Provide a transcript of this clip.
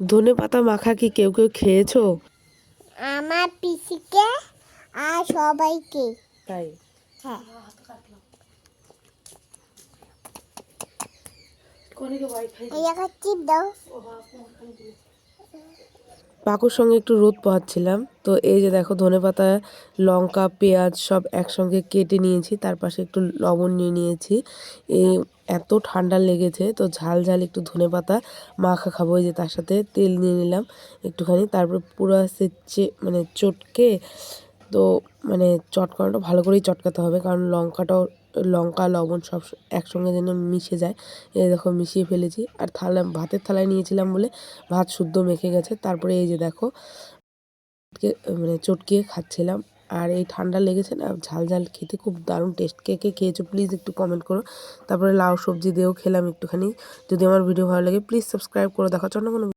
ধনেপাতা মাখা কি কেউ কেউ খেয়েছো? আমার পিসিকে আর সবাইকে। তাই? হ্যাঁ। এই একটা চিপ দাও। পাকুর সঙ্গে একটু রোদ পোহাচ্ছিলাম, তো এই যে দেখো ধনেপাতা, লঙ্কা, পেঁয়াজ সব একসঙ্গে কেটে নিয়েছি, তার পাশে একটু লবণ নিয়ে নিয়েছি। এই এত ঠান্ডা লেগেছে, তো ঝাল ঝাল একটু ধনেপাতা মাখা খাবো। এই যে তার সাথে তেল নিয়ে নিলাম একটুখানি, তারপর পুরো মানে চটকে, তো মানে চটকানোটা ভালো করেই চটকাতে হবে, কারণ লঙ্কা লবণ সব একসঙ্গে যেন মিশে যায়। এই দেখো মিশিয়ে ফেলেছি, আর ভাতের থালায় নিয়েছিলাম বলে ভাত শুদ্ধ মেখে গেছে। তারপরে এই যে দেখো মানে চটকিয়ে খাচ্ছিলাম। আর এই ঠান্ডা লেগেছে না, ঝাল ঝাল খেতে খুব দারুণ টেস্ট। কে কে খেয়েছো প্লিজ একটু কমেন্ট করো। তারপরে লাউ সবজি দিয়েও খেলাম একটুখানি। যদি আমার ভিডিও ভালো লাগে প্লিজ সাবস্ক্রাইব করে দেখো। চন্দ্রকোনা।